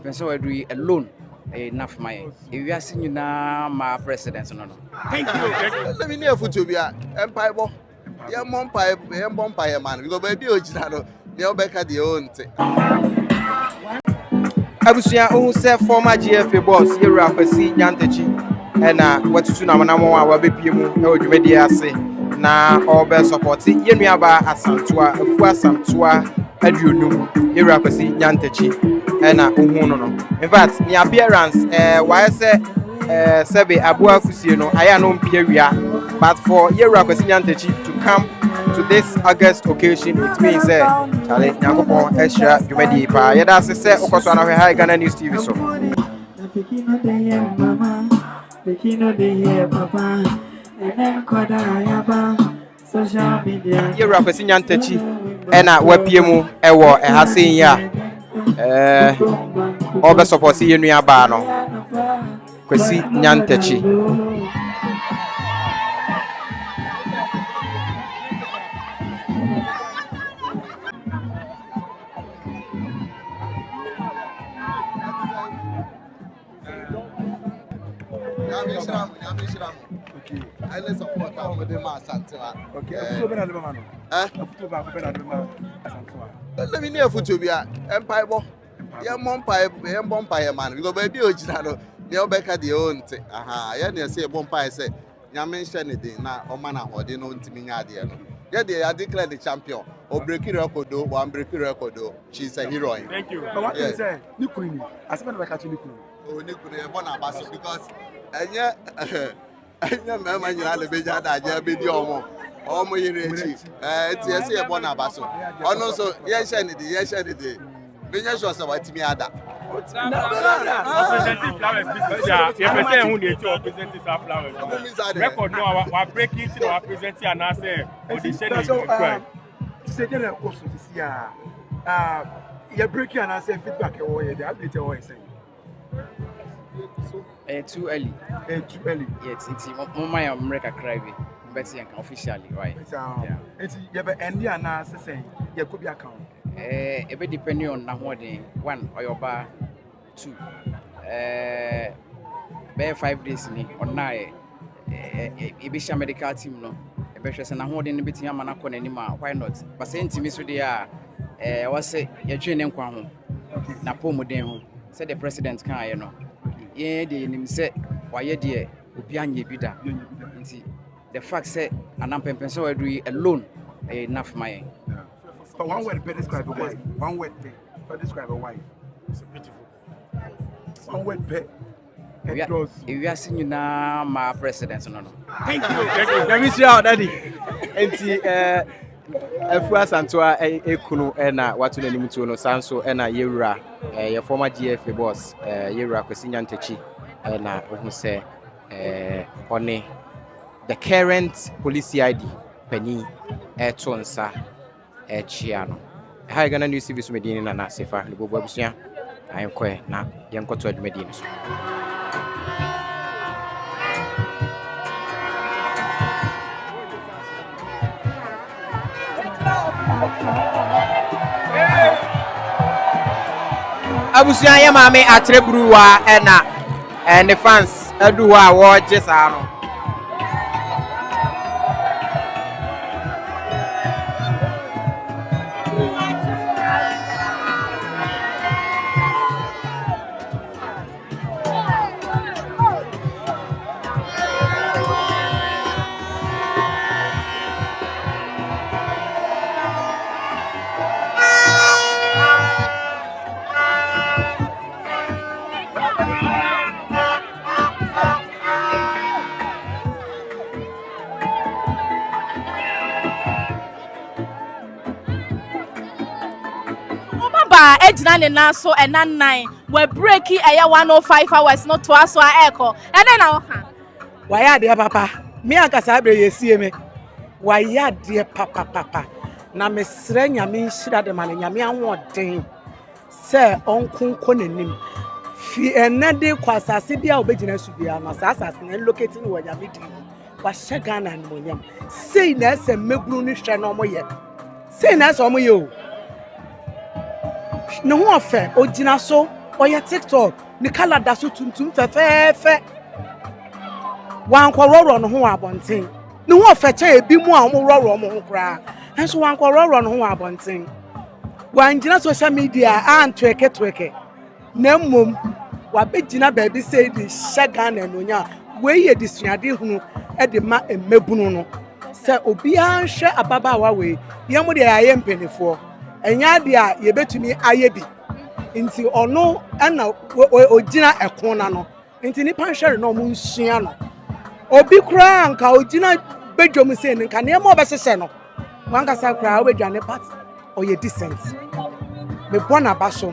person we do alone enough my if we are seeing na my president no. Thank you. Let me near Futubia Empire Bo. Yeah, Mompire, Bompire man. We go baby Ojano. The Obeka the own. Abusia who say former GFA boss Yera Kwasi Nyantakyi na watutu na manamo a wabepie mu e odwumadi ase na obe support yenuaba Afua Asantewaa aduonum Yera Kwasi Nyantakyi na ohun no. In fact, the appearance why say sebe abua kusie no aya no mpia but for Yera Kwasi Nyantakyi to come to this August occasion, it means Charlie Nyankopon extra dwumadi pa yeda se okoso na hwe Ghana News TV so Yera Kwasi Nyantakyi na wapie mu ewo ehasen ya obe support yenuaba no Kwasi Nyantakyi Okay. I let's support Agyemang Asantewaa. Okay. Let me near Futubia Empire Bo. Yeah, Mompire man. We go baby Ojano. The Obeka the own. Yeah, they say Bompire say. Mention it na Omana or they know Timinia. Yeah, they are declared the champion. Or breaking record, one breaking record. She's a heroine. Thank you. But what is it? Nikuni. I spent like catching Nikuni. Oh, Nikuni, one ambassador because yeah, Mamma, you had a big video. Omo Yerechi. It's yes, a one ambassador. And also, yes, and it, yes, and it. Venus was about Timiada. Representing flowers business. You represent who they talk representing flowers. Record no, our breaking to our presenting and answer. Say that also this year. You breaking and answer feedback away. The update away saying. Too early. Too early. Yes, it's my America crying. But officially, right? Yeah. It's you have any answer saying you could be account. A bit depending on one or your bar, two. Bare 5 days on night. A medical team no. A better and holding a bit Yamanako anymore. Why not? But saying to me, so they are. I was say your training home. Napomo demo. Said the president can, you know. Yeah, they said, why ye dear, Upian ye bida. The fact said, and I'm paying so I do alone enough my. But one word better describe a wife. One word better describe a wife. It's beautiful. One word better. If we are seeing you now, my president, no. Thank you. Let me see how daddy. And see, Afua Asantewaa ekunu na watu na nimutu no sanso na Yera your former GFA boss Yera Kwasi Nyantakyi na ohun se one the current police ID pani eto nsa chia no ha Ghana News TV so medini na sefa le bobo abusua ayenkwe na yenkoto adwumadi so Abusia ya mame AkyereB wa and the fans aduwa wo jesa no Ejina na so ena 9 we break aya 105 hours no to aso eko ene na oha wa ya de papa me akasa abre yesie me wa ya de papa na mesre nyame nhira de mane nyame anwoden se onkunko nanim fi ene de kwasase bia obegina su bia na asase na locate ni wa nyame di wa shagana ni monyam sei na ese meguru ni hwe na omoye sei na ese omoye o no ho ofe ogina so oya TikTok ni kala da so tuntum fefefe wan kwororo no ho abonten ni ho feche ebi mu a wo roro mo ho kra enso wan kwororo no ho abonten wan gina social media tweke na mmom wa begina ba bi say di shagana no nya we ye disuade hunu e de ma emebunu no se obi an hwe ababa we yemu de aye mpenifo enya de a ye betumi aye bi nti ono na ogina ekona no nti ni panhwere no mu nsua no obi kura nka ogina bedwom se nka ne mo obesese no wanka sa kura obedwane part oye decent me bona baso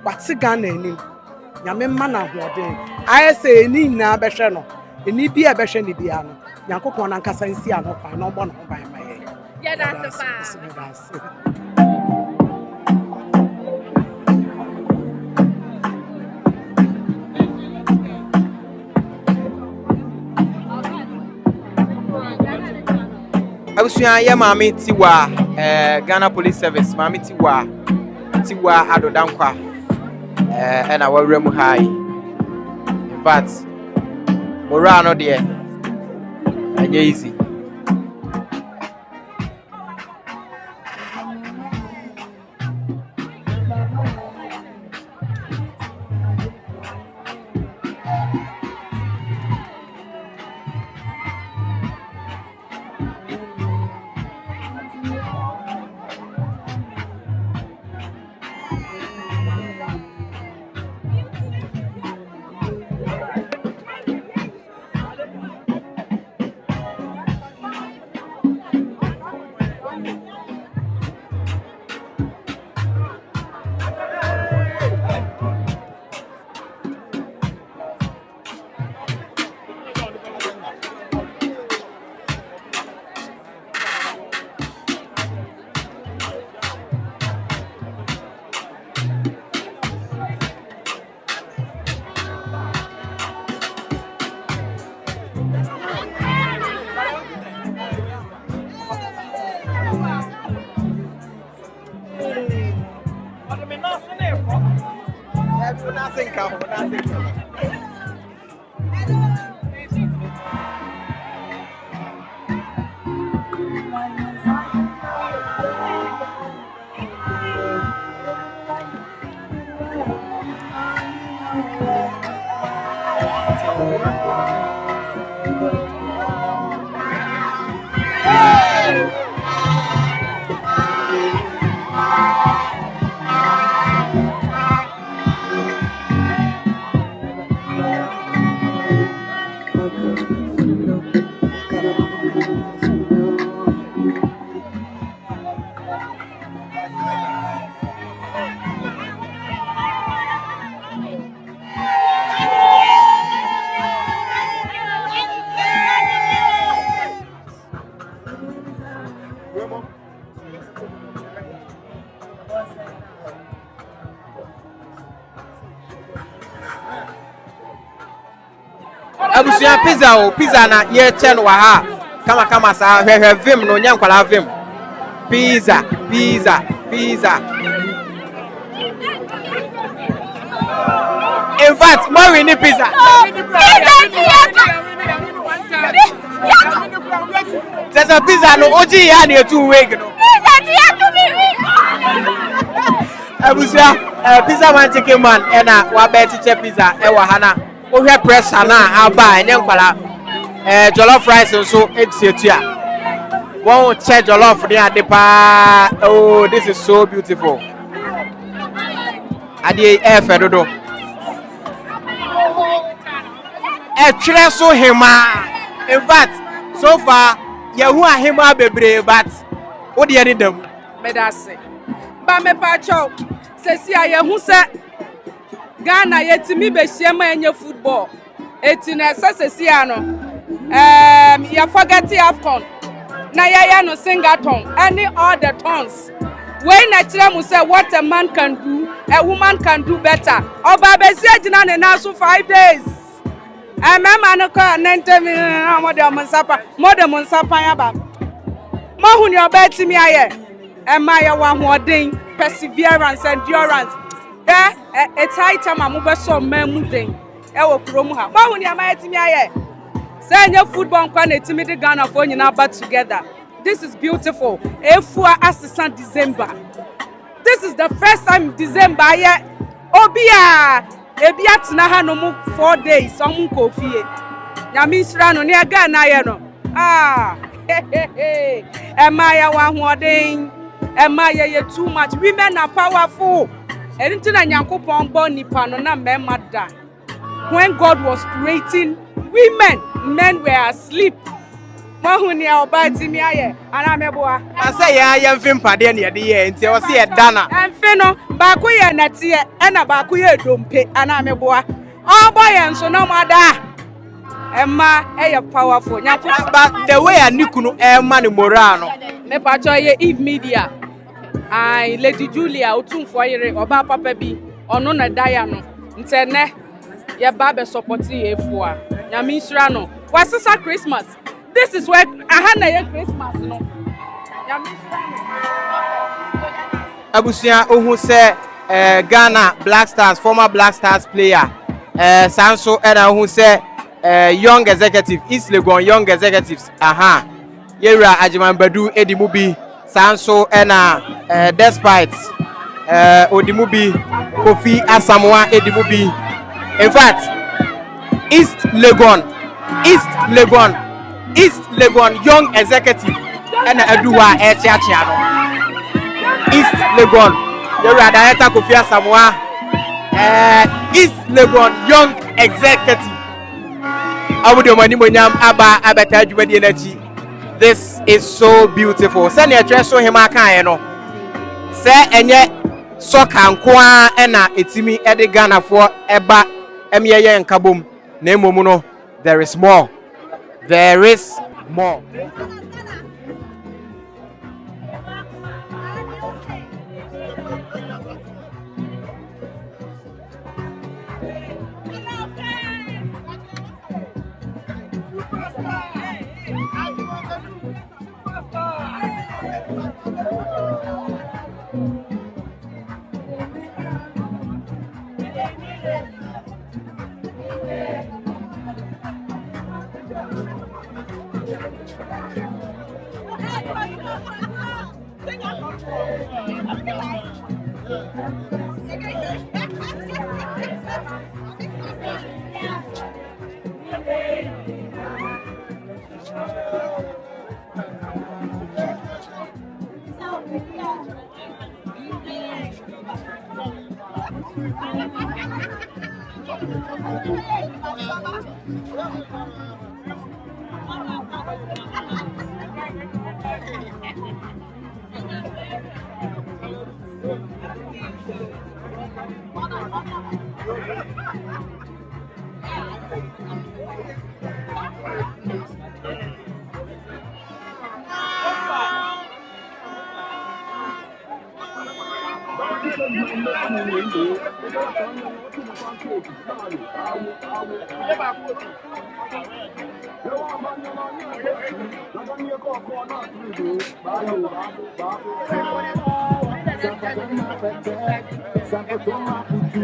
wati Ghana enim nyame ma na hoden aye se ni na behwe no eni bi e behwe ni bia no yankopon na nkasa nsi ano kwa no bo no ban ma ye ya da se pa Abusuya ya mami tiwa Ghana Police Service mami tiwa adodankwa na wawre mu hai in fact mora no de anye easy Abusuya pizza na ye chen wa ha kama sa hwehwe vim no nyankwala vim pizza in fact more we need pizza there's a pizza no oji ya na 2 week no Abusuya pizza man chicken man na wa be chiche pizza e wa hana o hwe pressure na aba nyankwala jollof rice so etietua one check jollof dey ade pa oh this is so beautiful ade fedodo tire so hema in fact so far yehu ahema bebre but o de any dem medase ba me pa cho sesi ayehu se Ghana yetimi be hia ma enye football eti na sesi ano ya forget Afcon na ya no Sing-a-thon any all the tons when na kire mu say what a man can do a woman can do better oba be si agina ne na so 5 days mama no ko 90 million modern sapa ya ba mo hu ni oba timi aye ma ya wa hoden perseverance endurance it's high time I'm over so many ewo kurom ha ma hu ni ama yetimi aye say nya football kwa na etimi de Ghana for nyina back together. This is beautiful. Afua Asantewaa December. This is the first time December aye obia ebi atena ha no mu 4 days omu ko fie nyame sra no ne Ghana aye no ema ya wa hoden ema ye too much. Women are powerful. Anything na Nyankopon born nipa no na mema da. When God was creating women, men were asleep. Mahunia obatimi aye anameboa. Asa ya yemfim pade na yede ye nti o se ye dana. Emfe no ba ko ye nate e na ba ko ye dompe anameboa. Obo ye nso no mada. Emma eye powerful. But the way anikunu emma ni moral no. Me pa cho ye Eve Media. Ai Lady Julia otumfo yere oba papa bi ono na daya no. Ntene ye ba be support Afua. Nyame nsura no. Wasisa Christmas. This is where ahana ye Christmas no. Nyame nsura no. Abusia ohun se Ghana Black Stars, former Black Stars player. Sanso era ohun se young executive, East Legon young executives. Yera Agyemang Badu edimubi Sanso ena despite odimubi Kofi Asamoah edimubi. In fact, East Legon young executive ena eduwa echiachia no. East Legon yera director Kofi Asamoah East Legon young executive. Abudu mani monyam aba abata adwumadi enachi. This is so beautiful. Send your dress so him aka no. Say enye soccer nkoa ena etimi ede Ghana for eba emyeye nkabom na emomu no there is more. There is more.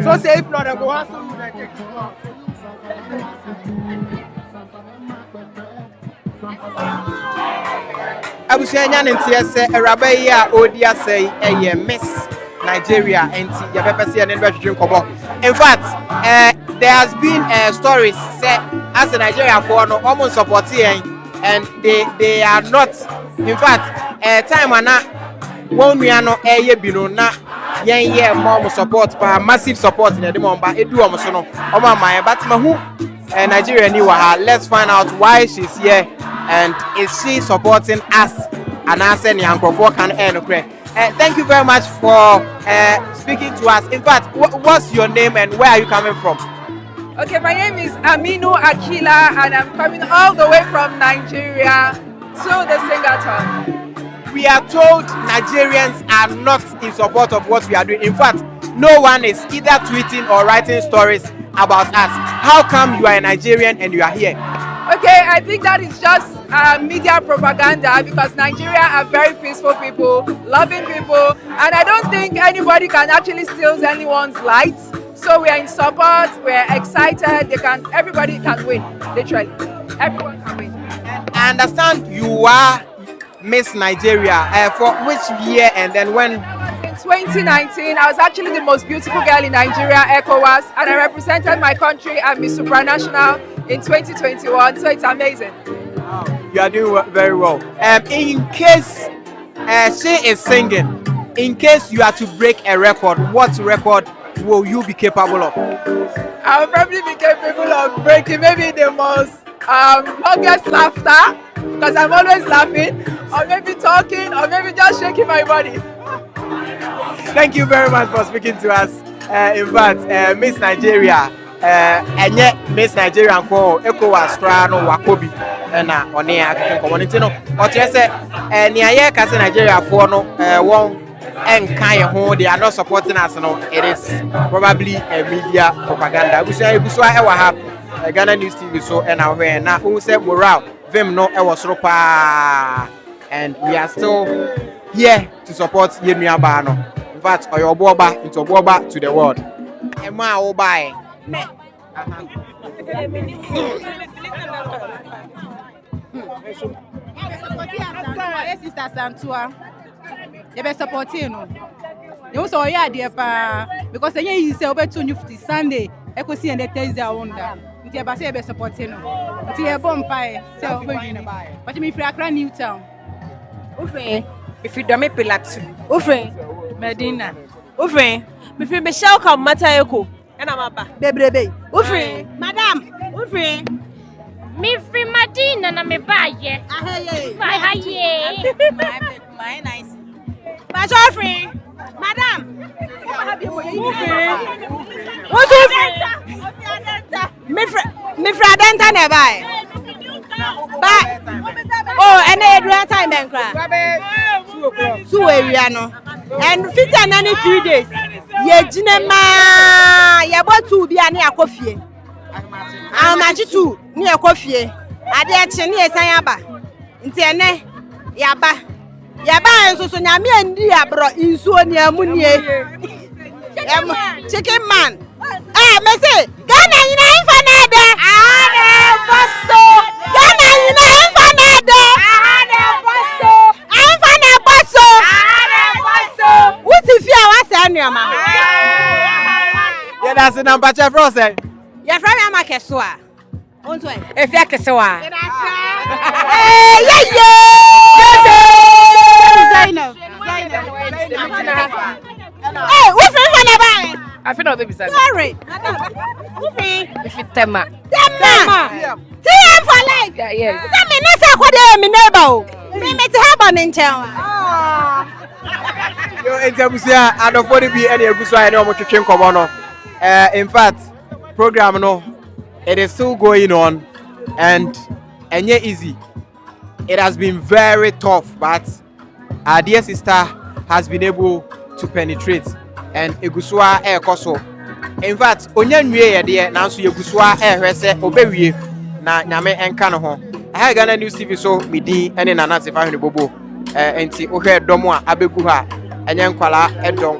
So say if not go ask Abusia nyantie se Awuraba yi a odi asai eye Miss Nigeria enti ye pepese ye ne hwehwe nkobo. In fact, there has been stories say as a Nigeria for no almost support here and they are not. In fact, time ana won nua no eye bi no na yen ye mom support pa massive support in the momba edu omo so no omo man but mahu Nigeria ni wa ha. Let's find out why she's here and is she supporting us and answer ni ankrofo kan enokre. Thank you very much for speaking to us. In fact, what's your name and where are you coming from? Okay, my name is Aminu Akila and I'm coming all the way from Nigeria to the Sing-a-thon. We are told Nigerians are not in support of what we are doing. In fact, no one is either tweeting or writing stories about us. How come you are a Nigerian and you are here? Okay, I think that is just media propaganda because Nigeria are very peaceful people, loving people, and I don't think anybody can actually steal anyone's lights. So we are in support. We're excited. Everybody can win. Literally, everyone can win. I understand you are Miss Nigeria. For which year and then when? In 2019, I was actually the most beautiful girl in Nigeria, ECOWAS, and I represented my country at Miss Supranational in 2021. So it's amazing. You are doing very well. In case she is singing, in case you are to break a record, what record will you be capable of? I'll probably be capable of breaking maybe the most longest laughter, because I'm always laughing, or maybe talking, or maybe just shaking my body. Thank you very much for speaking to us. In fact, Miss Nigeria, and yet Miss Nigeria and ECOWAS Strano Wakobi, and on the community. Or just say, Nia Kasi Nigeria for no one and kind of they are not supporting us. No, it is probably a media propaganda. We say, I have Ghana News TV so and our way now who said morale, them no, I was ropa, and we are still here to support Yemia Bano. In fact, or your boba into boba to the world. Emma Obai. Sister Santua. You be supporting no. You so yeah dear pa because you is over 250 Sunday. I could see and the Thursday wonder. You be say be supporting no. You bomb pie. So but me free Accra New Town. Ufre, if you don't make Pilatu. Ufre, Medina. Ufre, if you be shall come Matayoko. And I'm up. Bebrebe. Ufre, Madam. Ufre. Me free Medina na me buy ye. Buy ye. My nice. But Ufre, Madam. What's Me Fradenta never. But oh, and they do time and cry. 2 area no. And 3 days. Ye jinema ye bought 2 be ani akofie. Amachi 2 ni akofie. Ade ache ni esan yaba. Nti ene yaba. Yaba enso so nyame andi abro insuo ni amunie. Chicken man. Me say Ghana yina infanade. Bosso. Ghana yina infanade. Bosso. Infane bosso. Bosso. What if you are saying ma? Yeah, that's the number chef Rose. Ya from ya makeswa. Onto e. If you keswa. Yeah. Zainab. Hey, what's in front of me? I feel not to be sorry. Sorry. If it tema. TM for life. Yes. That me not say what me neighbor. Me to have on in town. Yo, Interbusia, and of what be any Agusa, I know what you can come on. In fact, program no, it is still going on, and yet easy. It has been very tough, but our dear sister has been able to penetrate, and Egusua koso. In fact, onyanwe dear now so Egusua hwese obewie na nyame enka no ho. I Ghana News TV so midi ene na nase fa hwene bobo. Enti ohwe domo a abegu ha enye nkwala edom.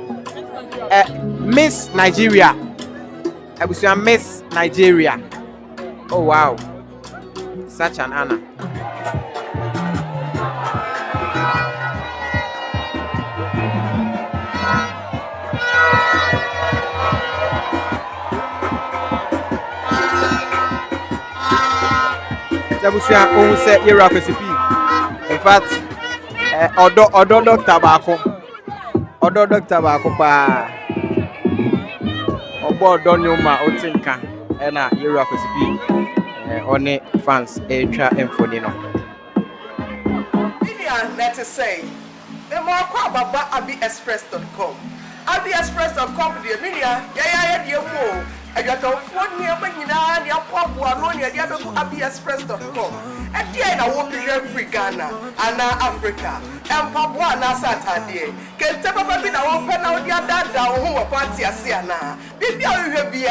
Miss Nigeria. Egusua Miss Nigeria. Oh wow. Such an honor. Jabusia on say AkyereB. In fact, odo doctor baako. Odo doctor baako pa. Obo odo nyoma otinka na AkyereB. One fans twa emfoni no. Let us say, the more baba abiexpress.com. Abiexpress.com the media, yeah, I got a phone near Manina, the Apua Abiexpress.com. And then I won't be free Ghana, and Africa, and Papua Saturday. Can tell me that I open out your dad down who are party as Siana. Maybe I will be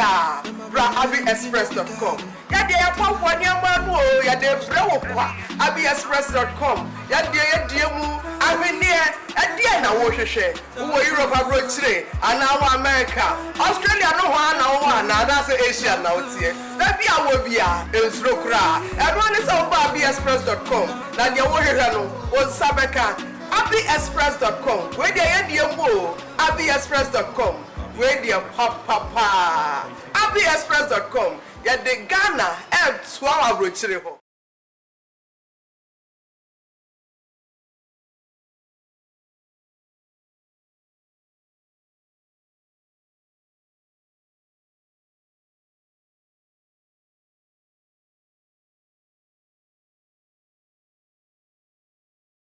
bra abiexpress.com. Yade ya pampo nyama no yade brɛ wo kwa abiexpress.com. Yade mu ahwenie yade na wo hwehwɛ. Wo Europe abrochire ana wo America. Australia no ho ana wo ana na se Asia na wo tie. Na bia wo bia ensuro kra. Ɛno ne sɛ wo ba abiexpress.com. Na de wo hwehwɛ no wo sabeka abiexpress.com. We de yade mu abiexpress.com. Where the papa abiexpress.com. Ya de Ghana 12 abrochire ho.